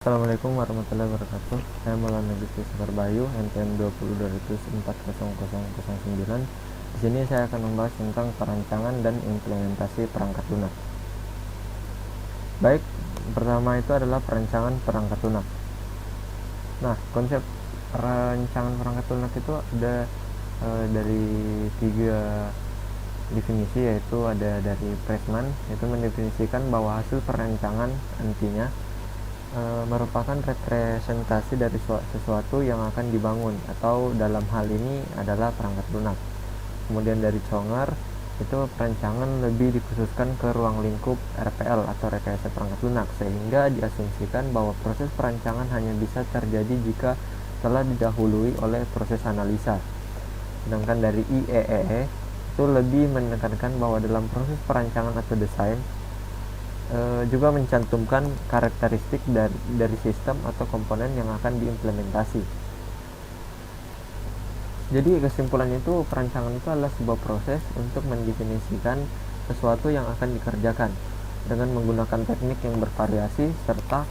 Assalamualaikum warahmatullahi wabarakatuh. Saya Maulana Gusti Bayu, NPM 20204009. Di sini saya akan membahas tentang perancangan dan implementasi perangkat lunak. Baik, pertama itu adalah perancangan perangkat lunak. Nah, konsep perancangan perangkat lunak itu ada dari 3 definisi, yaitu ada dari Pressman, itu mendefinisikan bahwa hasil perancangan nantinya merupakan representasi dari sesuatu yang akan dibangun, atau dalam hal ini adalah perangkat lunak. Kemudian dari Chonger, itu perancangan lebih dikhususkan ke ruang lingkup RPL atau rekayasa perangkat lunak, sehingga diasumsikan bahwa proses perancangan hanya bisa terjadi jika telah didahului oleh proses analisa. Sedangkan dari IEEE itu lebih menekankan bahwa dalam proses perancangan atau desain juga mencantumkan karakteristik dari sistem atau komponen yang akan diimplementasi. Jadi kesimpulannya itu, perancangan itu adalah sebuah proses untuk mendefinisikan sesuatu yang akan dikerjakan dengan menggunakan teknik yang bervariasi, serta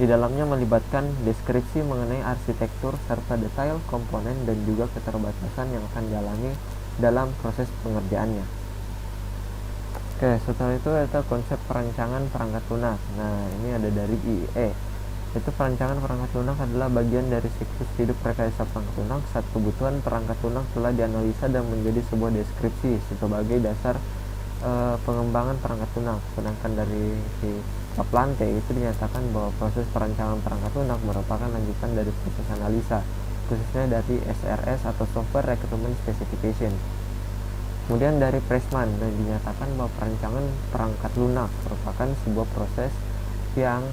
di dalamnya melibatkan deskripsi mengenai arsitektur serta detail komponen dan juga keterbatasan yang akan dialami dalam proses pengerjaannya. Oke, setelah itu ada konsep perancangan perangkat lunak. Nah, ini ada dari IE. Itu perancangan perangkat lunak adalah bagian dari siklus hidup rekayasa perangkat lunak saat kebutuhan perangkat lunak telah dianalisa dan menjadi sebuah deskripsi sebagai dasar pengembangan perangkat lunak. Sedangkan dari si Kaplante itu dinyatakan bahwa proses perancangan perangkat lunak merupakan lanjutan dari proses analisa, khususnya dari SRS atau Software Requirement Specification. Kemudian dari Pressman dinyatakan bahwa perancangan perangkat lunak merupakan sebuah proses yang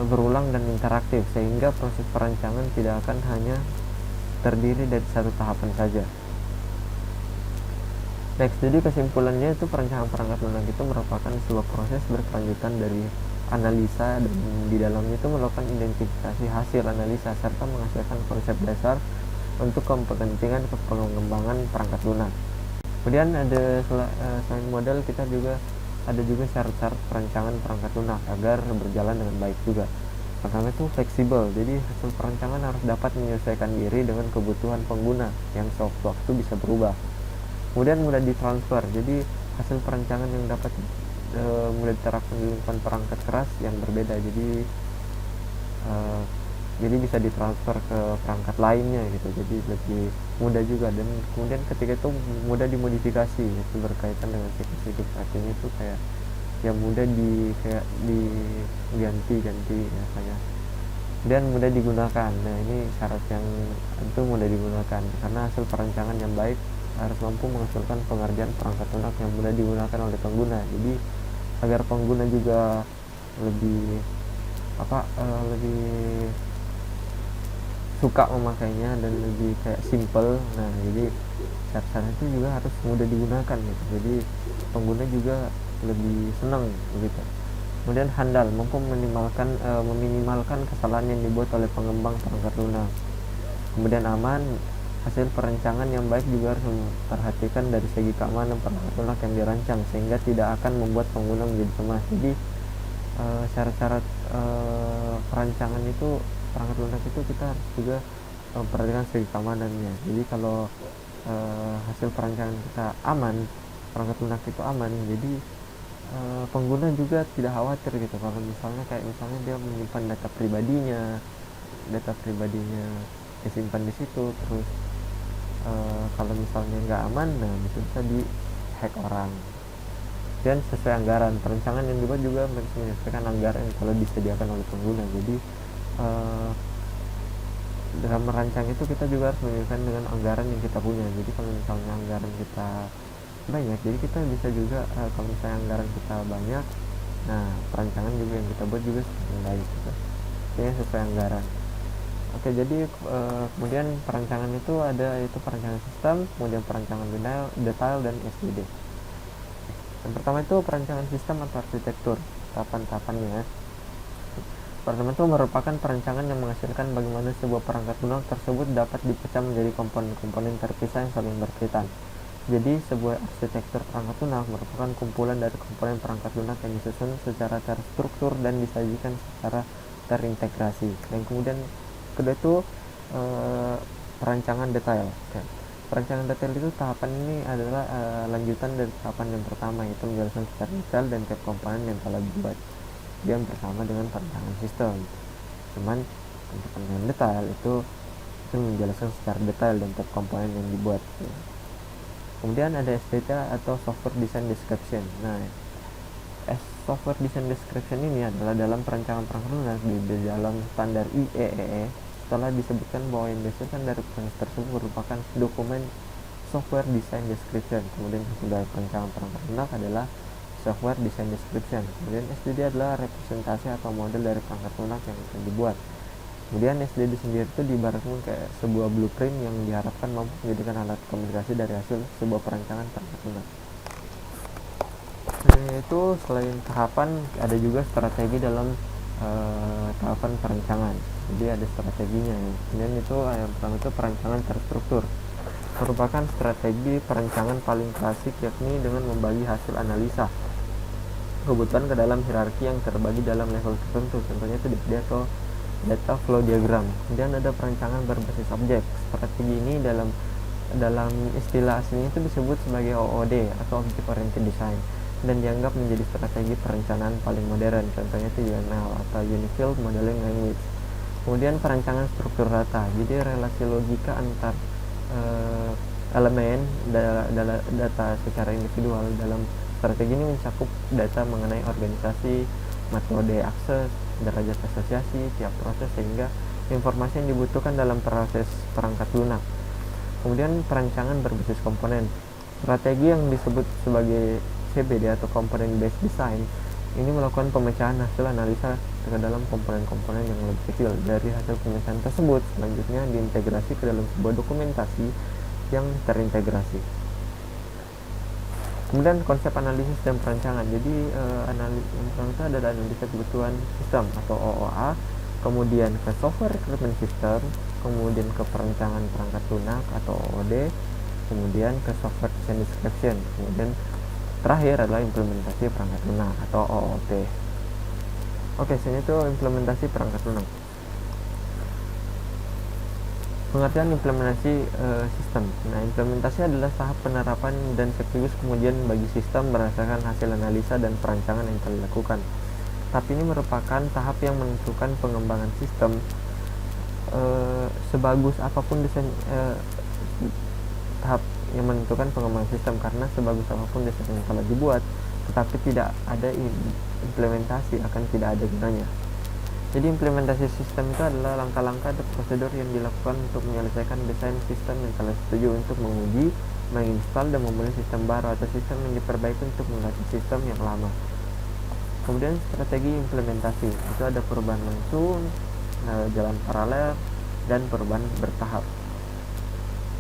berulang dan interaktif, sehingga proses perancangan tidak akan hanya terdiri dari satu tahapan saja. Next, jadi kesimpulannya itu perancangan perangkat lunak itu merupakan sebuah proses berkelanjutan dari analisa, dan di dalamnya itu melakukan identifikasi hasil analisa serta menghasilkan konsep dasar untuk kepentingan pengembangan perangkat lunak. Kemudian ada selain model, kita juga ada syarat-syarat perancangan perangkat lunak agar berjalan dengan baik juga. Pertama itu fleksibel, jadi hasil perancangan harus dapat menyesuaikan diri dengan kebutuhan pengguna yang sewaktu-waktu bisa berubah. Kemudian mudah ditransfer, jadi hasil perancangan yang dapat mudah diterapkan di lingkungan perangkat keras yang berbeda, jadi bisa ditransfer ke perangkat lainnya gitu, jadi lebih mudah juga. Dan kemudian ketika itu mudah dimodifikasi, itu berkaitan dengan siklus hidup, artinya itu kayak yang mudah diganti ya kayak, dan mudah digunakan. Nah, ini syarat yang itu mudah digunakan, karena hasil perancangan yang baik harus mampu menghasilkan pengerjaan perangkat lunak yang mudah digunakan oleh pengguna. Jadi agar pengguna juga lebih lebih suka memakainya dan lebih kayak simple. Nah, jadi syarat-syarat itu juga harus mudah digunakan gitu, jadi pengguna juga lebih senang begitu. Kemudian handal, mampu meminimalkan kesalahan yang dibuat oleh pengembang perangkat lunak. Kemudian aman, hasil perancangan yang baik juga harus memperhatikan dari segi keamanan perangkat lunak yang dirancang, sehingga tidak akan membuat pengguna menjadi cemas. Jadi syarat-syarat perancangan itu perangkat lunak itu kita harus juga memperhatikan segi keamanannya. Jadi kalau hasil perancangan kita aman, perangkat lunak itu aman, jadi pengguna juga tidak khawatir gitu. Kalau misalnya dia menyimpan data pribadinya disimpan di situ, terus kalau misalnya nggak aman, nah bisa di hack orang. Dan sesuai anggaran, perancangan yang dibuat juga menyesuaikan anggaran yang kalau disediakan oleh pengguna. Jadi dalam merancang itu kita juga harus menyesuaikan dengan anggaran yang kita punya. Jadi kalau misalnya anggaran kita banyak, jadi kita bisa juga kalau misalnya anggaran kita banyak, nah perancangan juga yang kita buat juga semakin baik gitu. Jadi sesuai anggaran. Oke, jadi kemudian perancangan itu ada, yaitu perancangan sistem, kemudian perancangan detail dan SDD. Yang pertama itu perancangan sistem atau arsitektur, tahapan-tahapannya. Pertama itu merupakan perancangan yang menghasilkan bagaimana sebuah perangkat lunak tersebut dapat dipecah menjadi komponen-komponen terpisah yang saling berkaitan. Jadi sebuah arsitektur perangkat lunak merupakan kumpulan dari komponen perangkat lunak yang disusun secara terstruktur dan disajikan secara terintegrasi. Dan kemudian kedua itu perancangan detail. Perancangan detail itu tahapan ini adalah lanjutan dari tahapan yang pertama, yaitu menjelaskan secara detail dan tiap komponen yang telah dibuat. Dia bersama dengan perancangan sistem. Cuman untuk perancangan detail itu menjelaskan secara detail dan tiap komponen yang dibuat. Kemudian ada SDD atau Software Design Description. Nah, Software Design Description ini adalah dalam perancangan perangkat lunak di dalam standar IEEE. Setelah disebutkan bahwa yang dihasilkan dari proses tersebut merupakan dokumen Software Design Description. Kemudian dari perancangan perangkat lunak adalah Software Design Description. Kemudian SDD adalah representasi atau model dari perangkat lunak yang akan dibuat. Kemudian SDD sendiri itu diibaratkan kayak sebuah blueprint yang diharapkan mampu menjadikan alat komunikasi dari hasil sebuah perancangan perangkat lunak. Itu selain tahapan ada juga strategi dalam tahapan perancangan. Jadi ada strateginya. Kemudian itu yang pertama itu perancangan terstruktur. Merupakan strategi perancangan paling klasik, yakni dengan membagi hasil analisa kebutuhan ke dalam hierarki yang terbagi dalam level tertentu. Contohnya itu atau data flow diagram. Kemudian ada perancangan berbasis objek. Strategi ini dalam istilah aslinya itu disebut sebagai OOD atau Object Oriented Design, dan dianggap menjadi strategi perencanaan paling modern. Contohnya itu UML atau Unified Modeling Language. Kemudian perancangan struktur data. Jadi relasi logika antar elemen data secara individual. Dalam strategi ini mencakup data mengenai organisasi, metode akses, derajat asosiasi, tiap proses, sehingga informasi yang dibutuhkan dalam proses perangkat lunak. Kemudian perancangan berbasis komponen. Strategi yang disebut sebagai CBD atau Component Based Design ini melakukan pemecahan hasil analisa ke dalam komponen-komponen yang lebih kecil. Dari hasil pemecahan tersebut selanjutnya diintegrasi ke dalam sebuah dokumentasi yang terintegrasi. Kemudian konsep analisis dan perancangan. Jadi yang pertama itu adalah analisa kebutuhan sistem atau OOA, kemudian ke software recruitment system, kemudian ke perancangan perangkat lunak atau OOD, kemudian ke software design description, kemudian terakhir adalah implementasi perangkat lunak atau OOP. Oke, sini itu implementasi perangkat lunak. Pengertian implementasi sistem. Nah, implementasi adalah tahap penerapan dan sekaligus kemudian bagi sistem berdasarkan hasil analisa dan perancangan yang telah dilakukan. Tahap ini merupakan tahap yang menentukan pengembangan sistem. Sebagus apapun desain tahap yang menentukan pengembangan sistem, karena sebagus apapun desain yang telah dibuat tetapi tidak ada implementasi akan tidak ada gunanya. Jadi implementasi sistem itu adalah langkah-langkah atau prosedur yang dilakukan untuk menyelesaikan desain sistem yang telah setuju untuk menguji, menginstal, dan memulai sistem baru atau sistem yang diperbaiki untuk mengganti sistem yang lama. Kemudian strategi implementasi itu ada perubahan langsung, jalan paralel, dan perubahan bertahap.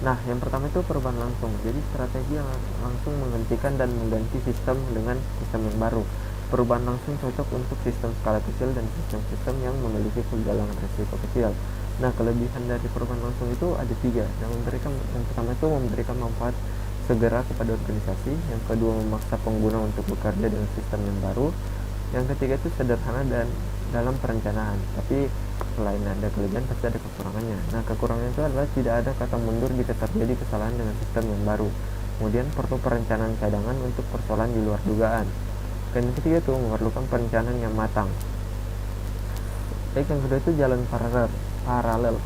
Nah, yang pertama itu perubahan langsung. Jadi strategi yang langsung menghentikan dan mengganti sistem dengan sistem yang baru. Perubahan langsung cocok untuk sistem skala kecil dan sistem-sistem yang memiliki perjalanan risiko kecil. Nah, kelebihan dari perubahan langsung itu ada 3. Yang pertama itu memberikan manfaat segera kepada organisasi. Yang kedua, memaksa pengguna untuk bekerja dengan sistem yang baru. Yang ketiga itu sederhana dan dalam perencanaan. Tapi selain ada kelebihan pasti ada kekurangannya. Nah, kekurangannya itu adalah tidak ada kata mundur jika terjadi kesalahan dengan sistem yang baru. Kemudian perlu perencanaan cadangan untuk persoalan di luar dugaan. Dan yang ketiga itu memerlukan perencanaan yang matang. Baik, yang kedua itu jalan paralel.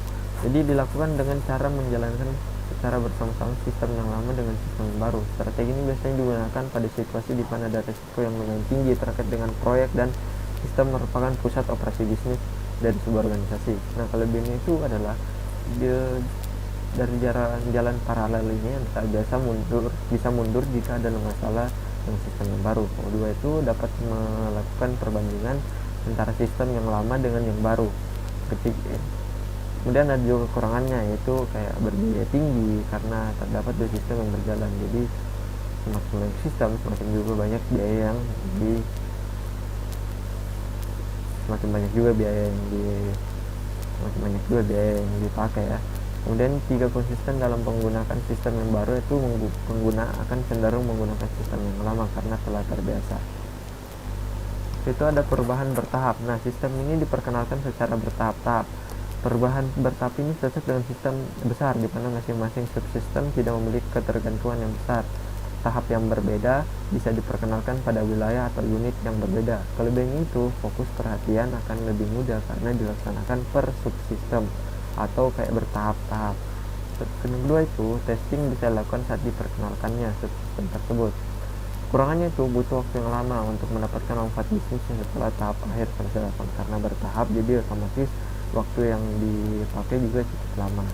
Jadi dilakukan dengan cara menjalankan secara bersama-sama sistem yang lama dengan sistem yang baru. Strategi ini biasanya digunakan pada situasi di mana ada risiko yang lumayan tinggi terkait dengan proyek dan sistem merupakan pusat operasi bisnis dari sebuah organisasi. Nah, kelebihannya itu adalah dari jalan paralel ini bisa mundur jika ada masalah dengan sistem yang baru. Kedua itu dapat melakukan perbandingan antara sistem yang lama dengan yang baru. Kemudian ada juga kekurangannya, yaitu kayak berbiaya tinggi karena terdapat dua sistem yang berjalan. Jadi semakin banyak sistem, semakin juga banyak biaya yang dipakai ya. Kemudian 3, konsisten dalam menggunakan sistem yang baru, itu pengguna akan cenderung menggunakan sistem yang lama karena telah terbiasa. itu ada perubahan bertahap. Nah, sistem ini diperkenalkan secara bertahap-tahap. Perubahan bertahap ini cocok dengan sistem besar di mana masing-masing subsistem tidak memiliki ketergantungan yang besar. Tahap yang berbeda bisa diperkenalkan pada wilayah atau unit yang berbeda. Kelebihan itu, fokus perhatian akan lebih mudah karena dilaksanakan per subsistem atau kayak bertahap-tahap. Kedua itu, testing bisa dilakukan saat diperkenalkannya subsistem tersebut. Kurangannya itu butuh waktu yang lama untuk mendapatkan manfaat bisnis setelah tahap akhir perjalanan karena bertahap, jadi otomatis waktu yang dipakai juga cukup lama.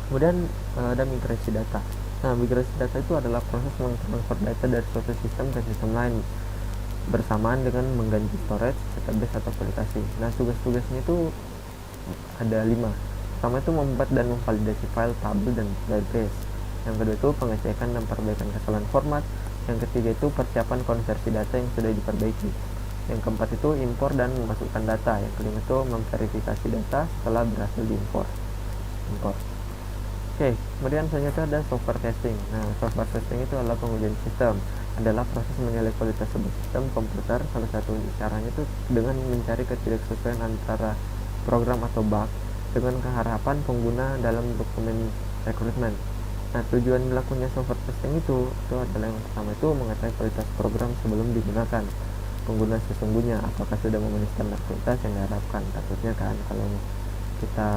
Kemudian ada migrasi data. Nah, migrasi data itu adalah proses mentransfer data dari suatu sistem ke sistem lain bersamaan dengan mengganti storage, database atau aplikasi. Nah, tugas-tugasnya itu ada 5. Pertama itu membuat dan memvalidasi file, tabel, dan database. Yang kedua itu pengecekan dan perbaikan kesalahan format. Yang ketiga itu persiapan konversi data yang sudah diperbaiki. Yang keempat itu impor dan memasukkan data. Yang kelima itu memverifikasi data setelah berhasil diimpor. Oke, kemudian selanjutnya ada software testing. Nah, software testing itu adalah pengujian sistem. Adalah proses menilai kualitas sebuah sistem komputer. Salah satu caranya itu dengan mencari ketidaksesuaian antara program atau bug dengan keharapan pengguna dalam dokumen rekrutmen. Nah, tujuan dilakukannya software testing itu adalah yang pertama itu mengetahui kualitas program sebelum digunakan pengguna sesungguhnya, apakah sudah memenuhi standar kualitas yang diharapkan. Takutnya kan kalau kita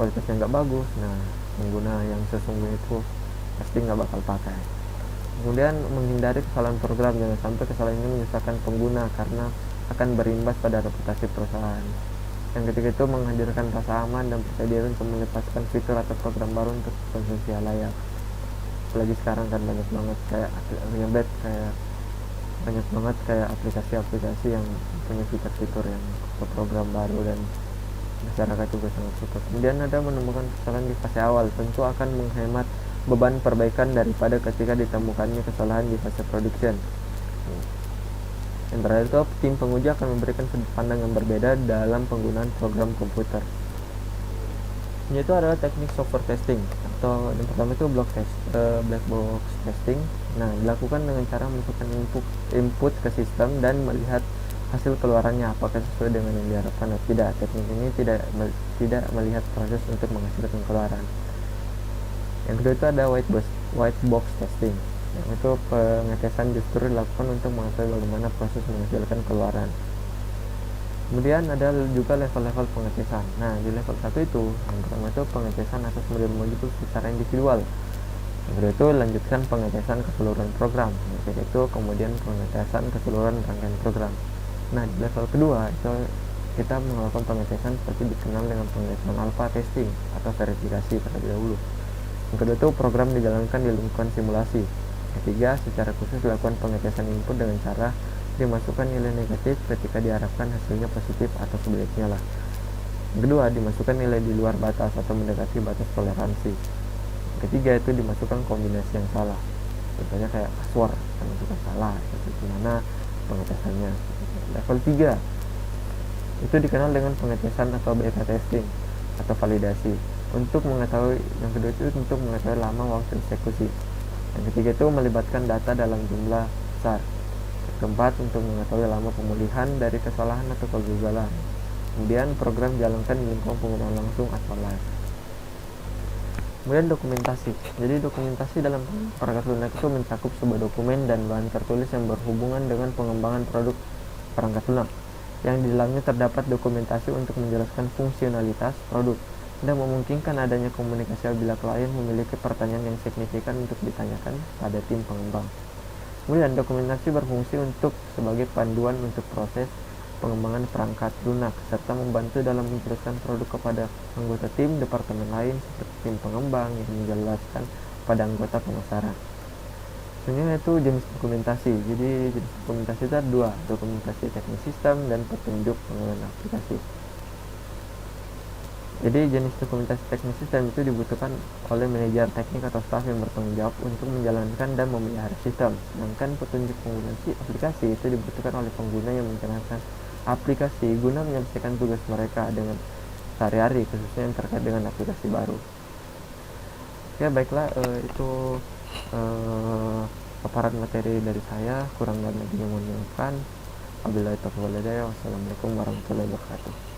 kualitasnya nggak bagus, nah pengguna yang sesungguhnya itu pasti nggak bakal pakai. Kemudian menghindari kesalahan program, jangan sampai kesalahan ini menyusahkan pengguna karena akan berimbas pada reputasi perusahaan. Yang ketiga itu menghadirkan rasa aman dan percaya diri untuk melepaskan fitur atau program baru untuk konsumsi halayak. Apalagi sekarang kan banyak banget kayak aplikasi-aplikasi yang punya fitur-fitur yang atau program baru dan masyarakat juga sangat suka. Kemudian ada menemukan kesalahan di fase awal, tentu akan menghemat beban perbaikan daripada ketika ditemukannya kesalahan di fase production. Yang terakhir itu tim penguji akan memberikan sudut pandang yang berbeda dalam penggunaan program komputer. Ini itu adalah teknik software testing, atau yang pertama itu black box testing. Nah, dilakukan dengan cara memasukkan input ke sistem dan melihat hasil keluarannya apakah sesuai dengan yang diharapkan atau tidak. Teknik ini tidak melihat proses untuk menghasilkan keluaran. Yang kedua itu ada white box testing. Yang itu pengetesan justru dilakukan untuk mengetahui bagaimana proses menghasilkan keluaran. Kemudian ada juga level-level pengetesan. Nah, di level 1 itu yang pertama itu pengetesan atas modul-modul secara individual. Yang kedua itu lanjutkan pengetesan keseluruhan program. Yang ketiga itu kemudian pengetesan keseluruhan rangkaian program. Nah, di level kedua itu kita melakukan pengetesan seperti dikenal dengan pengetesan alpha testing atau verifikasi terlebih dahulu. Yang kedua itu program dijalankan di lingkungan simulasi. Ketiga, secara khusus dilakukan pengetesan input dengan cara dimasukkan nilai negatif ketika diharapkan hasilnya positif atau sebaliknya lah. Yang kedua, dimasukkan nilai di luar batas atau mendekati batas toleransi. Yang ketiga itu dimasukkan kombinasi yang salah. Contohnya kayak password yang masukkan salah, itu gimana pengetesannya. Level 3 itu dikenal dengan pengetesan atau beta testing atau validasi. Untuk mengetahui yang kedua itu untuk mengetahui lama waktu eksekusi. Yang ketiga itu melibatkan data dalam jumlah besar. Yang keempat untuk mengetahui lama pemulihan dari kesalahan atau kegagalan. Kemudian program dijalankan di lingkungan penggunaan langsung atau live. Kemudian dokumentasi. Jadi dokumentasi dalam perangkat lunak itu mencakup sebuah dokumen dan bahan tertulis yang berhubungan dengan pengembangan produk perangkat lunak. Yang di dalamnya terdapat dokumentasi untuk menjelaskan fungsionalitas produk dan memungkinkan adanya komunikasi apabila klien memiliki pertanyaan yang signifikan untuk ditanyakan pada tim pengembang. Kemudian dokumentasi berfungsi untuk sebagai panduan untuk proses pengembangan perangkat lunak serta membantu dalam menjelaskan produk kepada anggota tim departemen lain seperti tim pengembang yang menjelaskan pada anggota pemasaran. Sebenarnya itu jenis dokumentasi. Jadi jenis dokumentasi itu ada 2, dokumentasi teknis sistem dan petunjuk penggunaan aplikasi. Jadi jenis dokumentasi teknis sistem itu dibutuhkan oleh manajer teknik atau staf yang bertanggung jawab untuk menjalankan dan memelihara sistem. Sedangkan petunjuk penggunaan aplikasi itu dibutuhkan oleh pengguna yang menggunakan aplikasi guna menyelesaikan tugas mereka dengan sehari-hari, khususnya yang terkait dengan aplikasi baru. Ya baiklah, itu paparan materi dari saya. Kurang dan lebihnya mohon dimaafkan. Wabillahi taufiq wal hidayah. Wassalamualaikum warahmatullahi wabarakatuh.